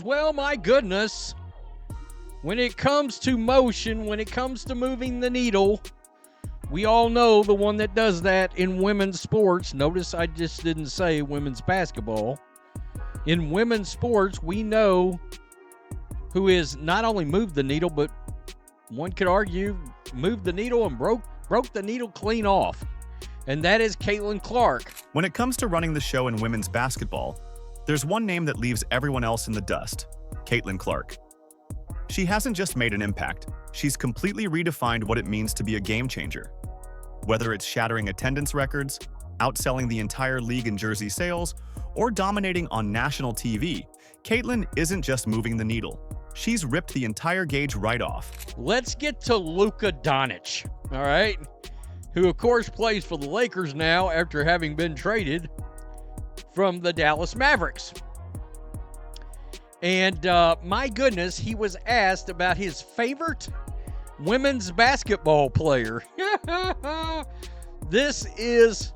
Well, my goodness, when it comes to motion, when it comes to moving the needle, we all know the one that does that in women's sports. Notice I just didn't say women's basketball. In women's sports, we know who is not only moved the needle, but one could argue moved the needle and broke the needle clean off. And that is Caitlin Clark. When it comes to running the show in women's basketball, there's one name that leaves everyone else in the dust: Caitlin Clark. She hasn't just made an impact, she's completely redefined what it means to be a game changer. Whether it's shattering attendance records, outselling the entire league in jersey sales, or dominating on national TV, Caitlin isn't just moving the needle. She's ripped the entire gauge right off. Let's get to Luka Doncic, all right? Who, of course, plays for the Lakers now after having been traded from the Dallas Mavericks. And my goodness, he was asked about his favorite women's basketball player. This is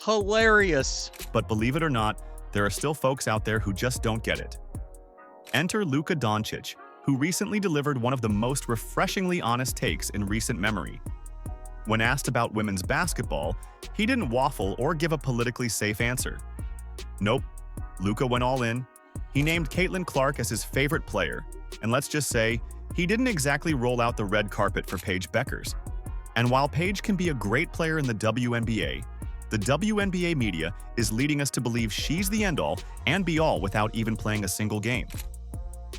hilarious. But believe it or not, there are still folks out there who just don't get it. Enter Luka Doncic, who recently delivered one of the most refreshingly honest takes in recent memory. When asked about women's basketball, he didn't waffle or give a politically safe answer. Nope, Luka went all in. He named Caitlin Clark as his favorite player, and let's just say, he didn't exactly roll out the red carpet for Paige Bueckers. And while Paige can be a great player in the WNBA, the WNBA media is leading us to believe she's the end-all and be-all without even playing a single game.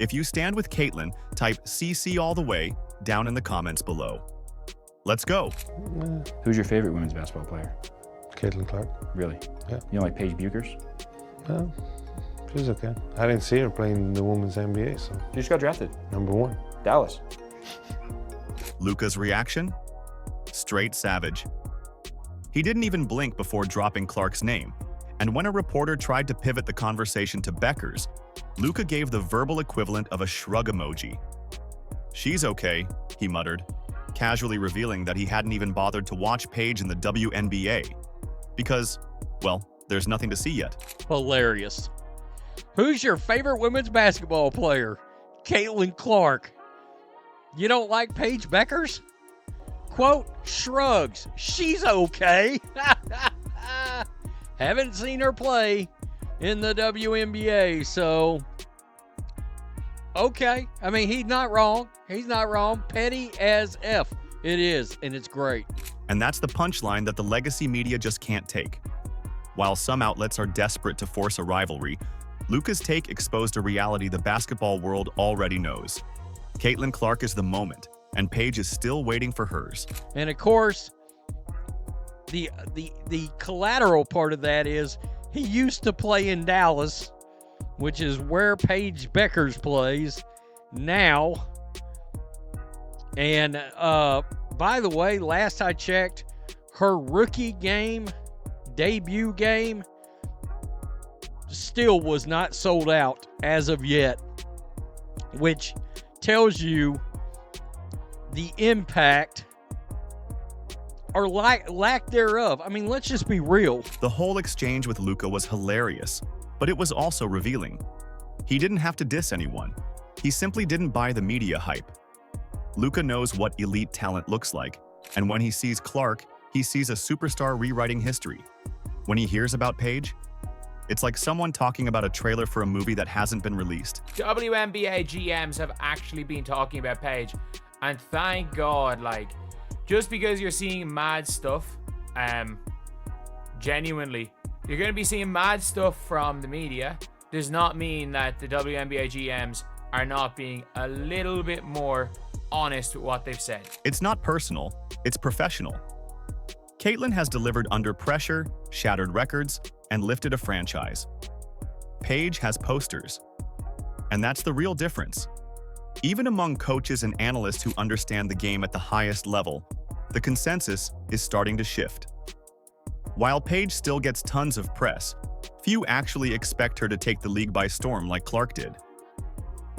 If you stand with Caitlin, type CC all the way down in the comments below. Let's go. Who's your favorite women's basketball player? Caitlin Clark. Really? Yeah. You don't like Paige Bueckers? No, she's okay. I didn't see her playing in the women's NBA, so. She just got drafted. #1. Dallas. Luka's reaction? Straight savage. He didn't even blink before dropping Clark's name, and when a reporter tried to pivot the conversation to Bueckers, Luka gave the verbal equivalent of a shrug emoji. "She's okay," he muttered, casually revealing that he hadn't even bothered to watch Paige in the WNBA. Because, well, there's nothing to see yet. Hilarious. Who's your favorite women's basketball player? Caitlin Clark. You don't like Paige Bueckers? Quote, shrugs. She's okay. Haven't seen her play in the WNBA, so okay. I mean, he's not wrong. He's not wrong. Petty as F. It is, and it's great. And that's the punchline that the legacy media just can't take. While some outlets are desperate to force a rivalry, Luka's take exposed a reality the basketball world already knows. Caitlin Clark is the moment, and Paige is still waiting for hers. And of course, the collateral part of that is he used to play in Dallas, which is where Paige Bueckers plays now. And by the way, last I checked, her rookie game, debut game, still was not sold out as of yet, which tells you the impact or lack thereof. I mean, let's just be real. The whole exchange with Luka was hilarious, but it was also revealing. He didn't have to diss anyone. He simply didn't buy the media hype. Luka knows what elite talent looks like, and when he sees Clark, he sees a superstar rewriting history. When he hears about Paige, it's like someone talking about a trailer for a movie that hasn't been released. WNBA GMs have actually been talking about Paige, and thank God, like, just because you're seeing mad stuff, genuinely, you're going to be seeing mad stuff from the media, does not mean that the WNBA GMs are not being a little bit more honest with what they've said. It's not personal, it's professional. Caitlin has delivered under pressure, shattered records, and lifted a franchise. Paige has posters. And that's the real difference. Even among coaches and analysts who understand the game at the highest level, the consensus is starting to shift. While Paige still gets tons of press, few actually expect her to take the league by storm like Clark did.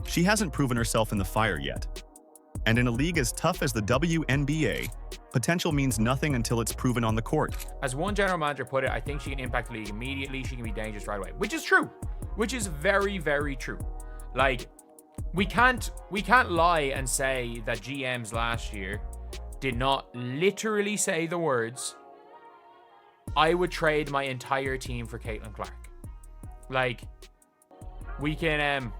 She hasn't proven herself in the fire yet. And in a league as tough as the WNBA, potential means nothing until it's proven on the court. As one general manager put it, I think she can impact the league immediately. She can be dangerous right away, which is true, which is very, very true. Like, we can't lie and say that GMs last year did not literally say the words, I would trade my entire team for Caitlin Clark. Like, we can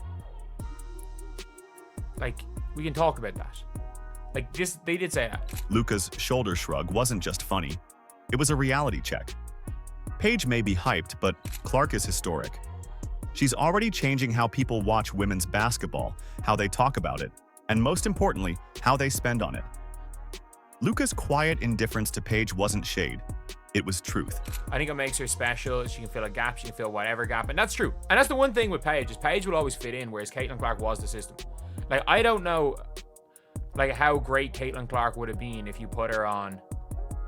talk about that. Like, just, they did say that. Luka's shoulder shrug wasn't just funny. It was a reality check. Paige may be hyped, but Clark is historic. She's already changing how people watch women's basketball, how they talk about it, and most importantly, how they spend on it. Luka's quiet indifference to Paige wasn't shade. It was truth. I think it makes her special. She can fill a gap. She can fill whatever gap. And that's true. And that's the one thing with Paige, is Paige will always fit in, whereas Caitlin Clark was the system. Like, I don't know, like, how great Caitlin Clark would have been if you put her on,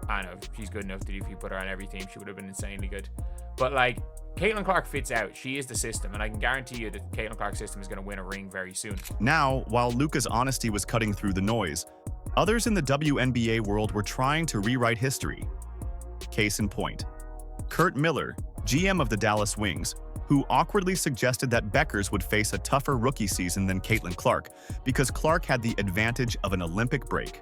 I don't know, if she's good enough that if you put her on every team, she would have been insanely good. But, like, Caitlin Clark fits out. She is the system. And I can guarantee you that Caitlin Clark's system is going to win a ring very soon. Now, while Luka's honesty was cutting through the noise, others in the WNBA world were trying to rewrite history. Case in point, Kurt Miller, GM of the Dallas Wings, who awkwardly suggested that Bueckers would face a tougher rookie season than Caitlin Clark because Clark had the advantage of an Olympic break.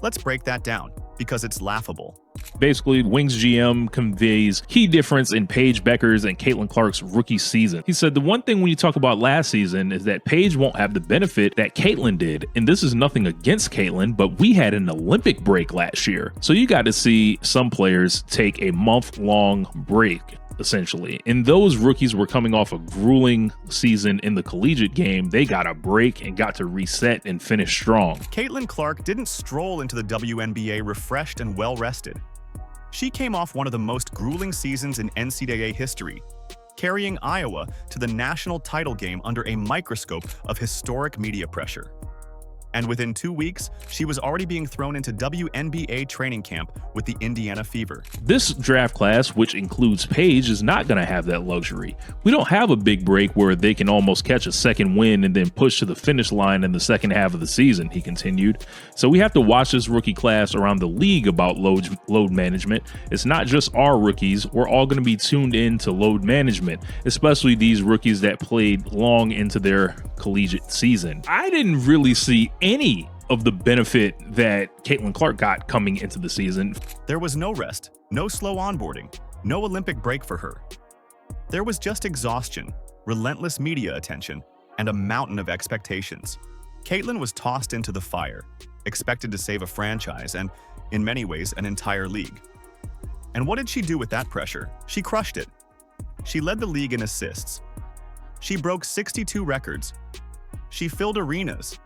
Let's break that down, because it's laughable. Basically, Wings GM conveys key difference in Paige Bueckers and Caitlin Clark's rookie season. He said the one thing when you talk about last season is that Paige won't have the benefit that Caitlin did. And this is nothing against Caitlin, but we had an Olympic break last year. So you got to see some players take a month-long break, essentially. And those rookies were coming off a grueling season in the collegiate game. They got a break and got to reset and finish strong. Caitlin Clark didn't stroll into the WNBA refreshed and well-rested. She came off one of the most grueling seasons in NCAA history, carrying Iowa to the national title game under a microscope of historic media pressure. And within 2 weeks, she was already being thrown into WNBA training camp with the Indiana Fever. This draft class, which includes Paige, is not going to have that luxury. We don't have a big break where they can almost catch a second win and then push to the finish line in the second half of the season, he continued. So we have to watch this rookie class around the league about load management. It's not just our rookies. We're all going to be tuned in to load management, especially these rookies that played long into their collegiate season. I didn't really see any of the benefit that Caitlin Clark got coming into the season. There was no rest, no slow onboarding, no Olympic break for her. There was just exhaustion, relentless media attention, and a mountain of expectations. Caitlin was tossed into the fire, expected to save a franchise and, in many ways, an entire league. And what did she do with that pressure? She crushed it. She led the league in assists. She broke 62 records. She filled arenas.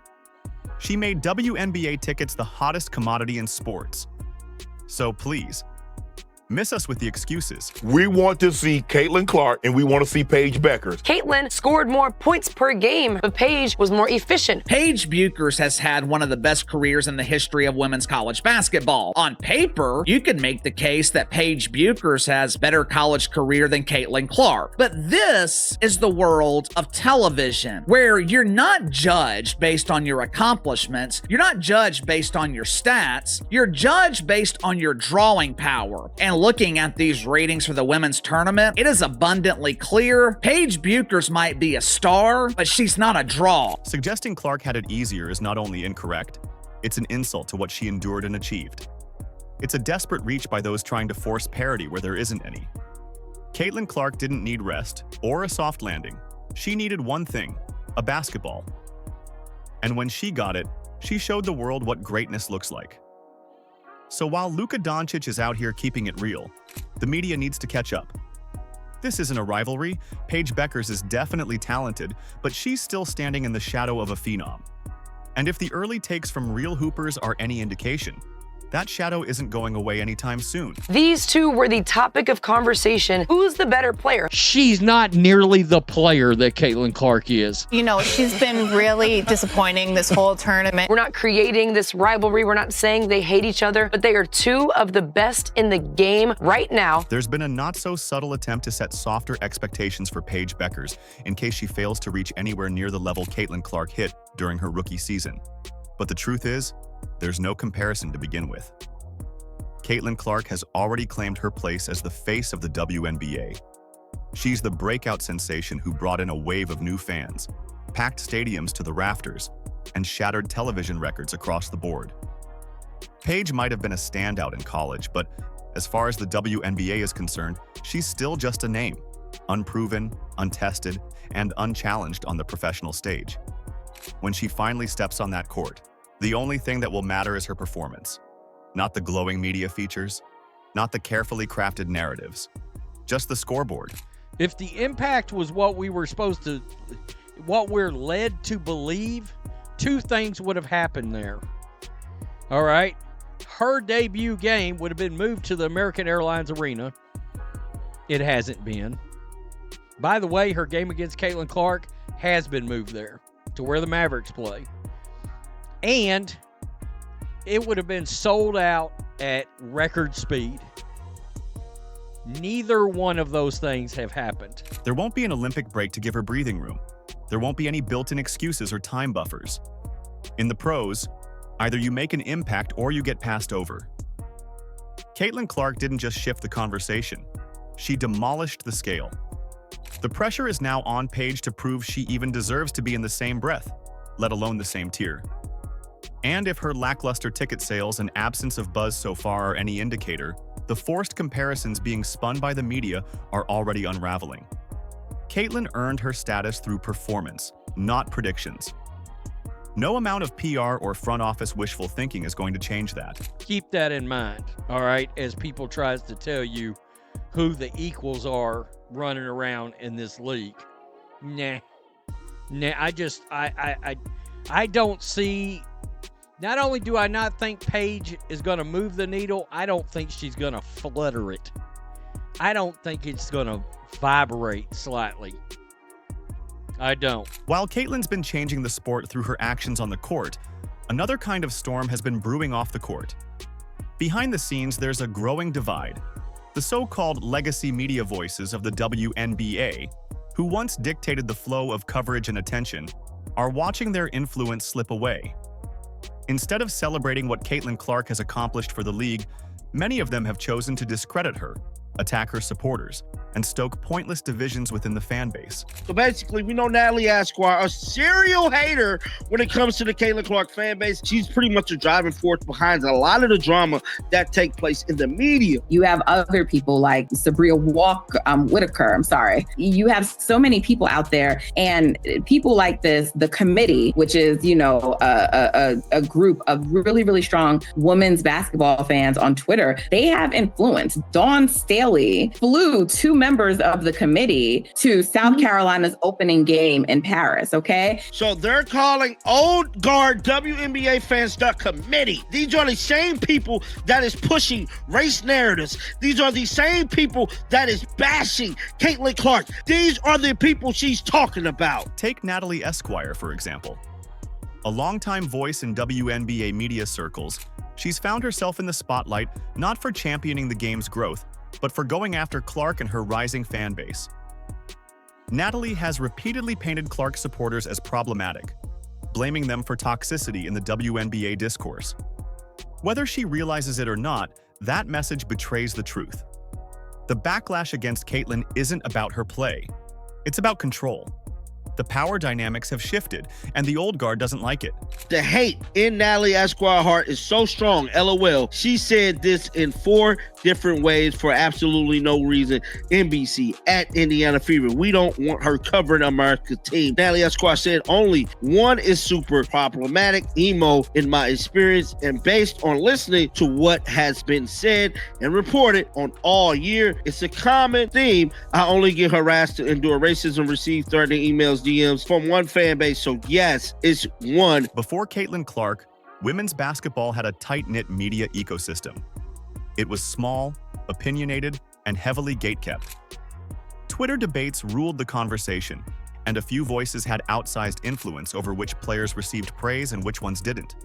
She made WNBA tickets the hottest commodity in sports. So please, miss us with the excuses. We want to see Caitlin Clark and we want to see Paige Bueckers. Caitlin scored more points per game, but Paige was more efficient. Paige Bueckers has had one of the best careers in the history of women's college basketball. On paper, you could make the case that Paige Bueckers has better college career than Caitlin Clark. But this is the world of television, where you're not judged based on your accomplishments, you're not judged based on your stats, you're judged based on your drawing power. And looking at these ratings for the women's tournament, it is abundantly clear Paige Bueckers might be a star, but she's not a draw. Suggesting Clark had it easier is not only incorrect, it's an insult to what she endured and achieved. It's a desperate reach by those trying to force parity where there isn't any. Caitlin Clark didn't need rest or a soft landing. She needed one thing, a basketball. And when she got it, she showed the world what greatness looks like. So while Luka Doncic is out here keeping it real, the media needs to catch up. This isn't a rivalry. Paige Bueckers is definitely talented, but she's still standing in the shadow of a phenom. And if the early takes from real hoopers are any indication, that shadow isn't going away anytime soon. These two were the topic of conversation. Who's the better player? She's not nearly the player that Caitlin Clark is. You know, she's been really disappointing this whole tournament. We're not creating this rivalry. We're not saying they hate each other, but they are two of the best in the game right now. There's been a not-so-subtle attempt to set softer expectations for Paige Bueckers in case she fails to reach anywhere near the level Caitlin Clark hit during her rookie season. But the truth is, there's no comparison to begin with. Caitlin Clark has already claimed her place as the face of the WNBA. She's the breakout sensation who brought in a wave of new fans, packed stadiums to the rafters, and shattered television records across the board. Paige might have been a standout in college, but as far as the WNBA is concerned, she's still just a name, unproven, untested, and unchallenged on the professional stage. When she finally steps on that court, the only thing that will matter is her performance. Not the glowing media features, not the carefully crafted narratives, just the scoreboard. If the impact was what we're led to believe, two things would have happened there. All right. Her debut game would have been moved to the American Airlines Arena. It hasn't been. By the way, her game against Caitlin Clark has been moved there to where the Mavericks play. And it would have been sold out at record speed. Neither one of those things have happened. There won't be an Olympic break to give her breathing room. There won't be any built-in excuses or time buffers. In the pros, either you make an impact or you get passed over. Caitlin Clark didn't just shift the conversation. She demolished the scale. The pressure is now on Paige to prove she even deserves to be in the same breath, let alone the same tier. And if her lackluster ticket sales and absence of buzz so far are any indicator, the forced comparisons being spun by the media are already unraveling. Caitlin earned her status through performance, not predictions. No amount of PR or front office wishful thinking is going to change that. Keep that in mind, all right, as people tries to tell you who the equals are running around in this league. Nah, I don't see. Not only do I not think Paige is going to move the needle, I don't think she's going to flutter it. I don't think it's going to vibrate slightly. I don't. While Caitlin's been changing the sport through her actions on the court, another kind of storm has been brewing off the court. Behind the scenes, there's a growing divide. The so-called legacy media voices of the WNBA, who once dictated the flow of coverage and attention, are watching their influence slip away. Instead of celebrating what Caitlin Clark has accomplished for the league, many of them have chosen to discredit her, attack her supporters, and stoke pointless divisions within the fan base. So basically, we know Natalie Esquire, a serial hater when it comes to the Caitlin Clark fan base. She's pretty much a driving force behind a lot of the drama that take place in the media. You have other people like Sabria Whitaker. I'm sorry. You have so many people out there, and people like this, the committee, which is, you know, a group of really, really strong women's basketball fans on Twitter. They have influence. Dawn Staley flew 2 members of the committee to South Carolina's opening game in Paris, okay? So they're calling old guard WNBA fans the committee. These are the same people that is pushing race narratives. These are the same people that is bashing Caitlin Clark. These are the people she's talking about. Take Natalie Esquire, for example. A longtime voice in WNBA media circles, she's found herself in the spotlight not for championing the game's growth, but for going after Clark and her rising fan base. Natalie has repeatedly painted Clark supporters as problematic, blaming them for toxicity in the WNBA discourse. Whether she realizes it or not, that message betrays the truth. The backlash against Caitlin isn't about her play. It's about control. The power dynamics have shifted, and the old guard doesn't like it. The hate in Natalie Esquire's heart is so strong, LOL. She said this in 4 different ways for absolutely no reason. NBC, at Indiana Fever, we don't want her covering America's team. Natalie Esquire said only one is super problematic, emo, in my experience, and based on listening to what has been said and reported on all year, it's a common theme. I only get harassed to endure racism, receive threatening emails, DMs from one fan base, so yes, it's one. Before Caitlin Clark, women's basketball had a tight-knit media ecosystem. It was small, opinionated, and heavily gatekept. Twitter debates ruled the conversation, and a few voices had outsized influence over which players received praise and which ones didn't.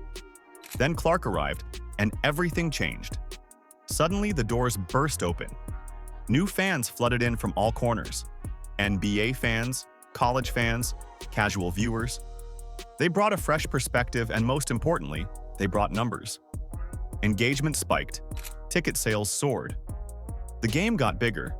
Then Clark arrived, and everything changed. Suddenly, the doors burst open. New fans flooded in from all corners. NBA fans, college fans, casual viewers. They brought a fresh perspective, and most importantly, they brought numbers. Engagement spiked. Ticket sales soared. The game got bigger.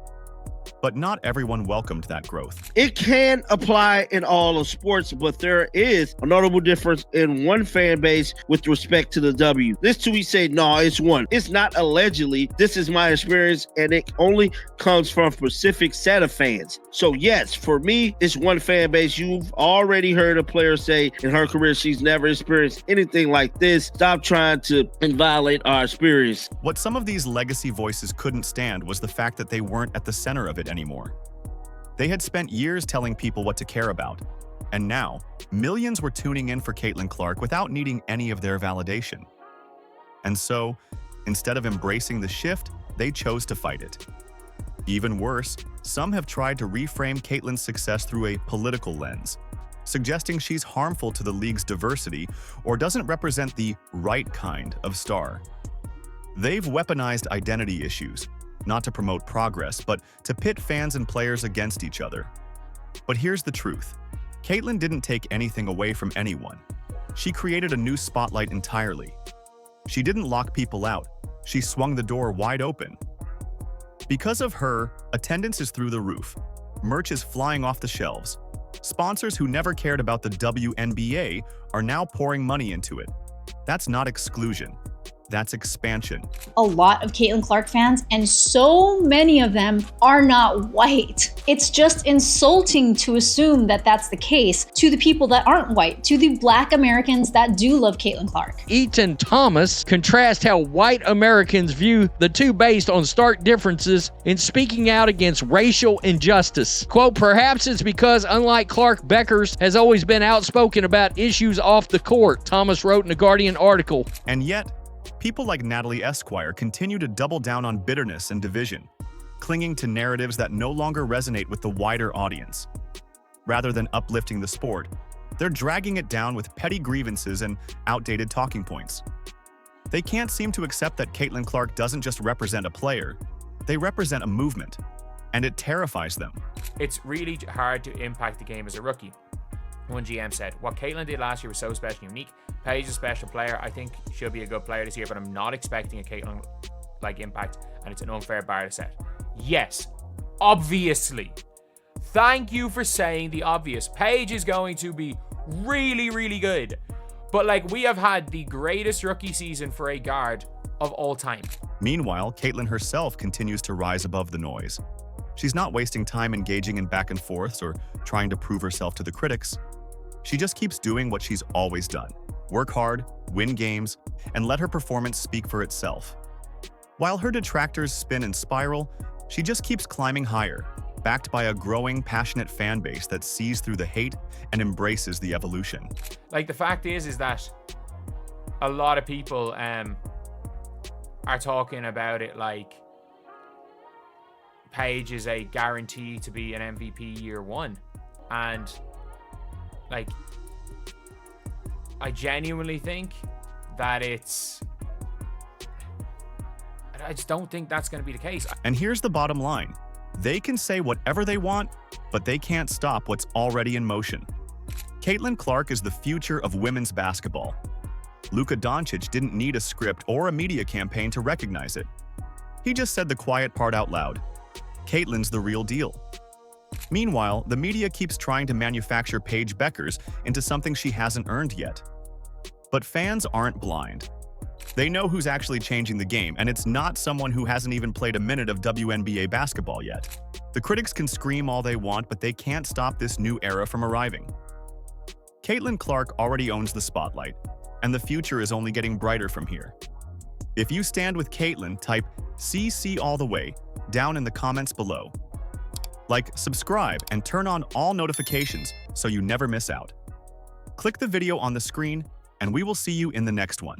But not everyone welcomed that growth. It can apply in all of sports, but there is a notable difference in one fan base with respect to the W. This tweet said, no, it's one. It's not allegedly. This is my experience, and it only comes from a specific set of fans. So yes, for me, it's one fan base. You've already heard a player say in her career she's never experienced anything like this. Stop trying to violate our experience. What some of these legacy voices couldn't stand was the fact that they weren't at the center of it anymore. They had spent years telling people what to care about, and now millions were tuning in for Caitlin Clark without needing any of their validation. And so, instead of embracing the shift, they chose to fight it. Even worse, some have tried to reframe Caitlin's success through a political lens, suggesting she's harmful to the league's diversity or doesn't represent the right kind of star. They've weaponized identity issues, not to promote progress, but to pit fans and players against each other. But here's the truth. Caitlin didn't take anything away from anyone. She created a new spotlight entirely. She didn't lock people out. She swung the door wide open. Because of her, attendance is through the roof. Merch is flying off the shelves. Sponsors who never cared about the WNBA are now pouring money into it. That's not exclusion. That's expansion. A lot of Caitlin Clark fans, and so many of them are not white. It's just insulting to assume that that's the case to the people that aren't white, to the Black Americans that do love Caitlin Clark. Eaton Thomas contrasts how white Americans view the two based on stark differences in speaking out against racial injustice. Quote, perhaps it's because, unlike Clark, Bueckers has always been outspoken about issues off the court, Thomas wrote in a Guardian article. And yet, people like Natalie Esquire continue to double down on bitterness and division, clinging to narratives that no longer resonate with the wider audience. Rather than uplifting the sport, they're dragging it down with petty grievances and outdated talking points. They can't seem to accept that Caitlin Clark doesn't just represent a player, they represent a movement, and it terrifies them. It's really hard to impact the game as a rookie. One GM said, what Caitlin did last year was so special and unique. Paige is a special player. I think she'll be a good player this year, but I'm not expecting a Caitlin-like impact, and it's an unfair bar to set. Yes, obviously. Thank you for saying the obvious. Paige is going to be really, really good. But we have had the greatest rookie season for a guard of all time. Meanwhile, Caitlin herself continues to rise above the noise. She's not wasting time engaging in back and forths or trying to prove herself to the critics. She just keeps doing what she's always done. Work hard, win games, and let her performance speak for itself. While her detractors spin and spiral, she just keeps climbing higher, backed by a growing, passionate fan base that sees through the hate and embraces the evolution. The fact is that a lot of people are talking about it like Paige is a guarantee to be an MVP year one. And I genuinely think that I just don't think that's going to be the case. And here's the bottom line. They can say whatever they want, but they can't stop what's already in motion. Caitlin Clark is the future of women's basketball. Luka Doncic didn't need a script or a media campaign to recognize it. He just said the quiet part out loud. Caitlin's the real deal. Meanwhile, the media keeps trying to manufacture Paige Bueckers into something she hasn't earned yet. But fans aren't blind. They know who's actually changing the game, and it's not someone who hasn't even played a minute of WNBA basketball yet. The critics can scream all they want, but they can't stop this new era from arriving. Caitlin Clark already owns the spotlight, and the future is only getting brighter from here. If you stand with Caitlin, type CC all the way down in the comments below. Subscribe, and turn on all notifications so you never miss out. Click the video on the screen, and we will see you in the next one.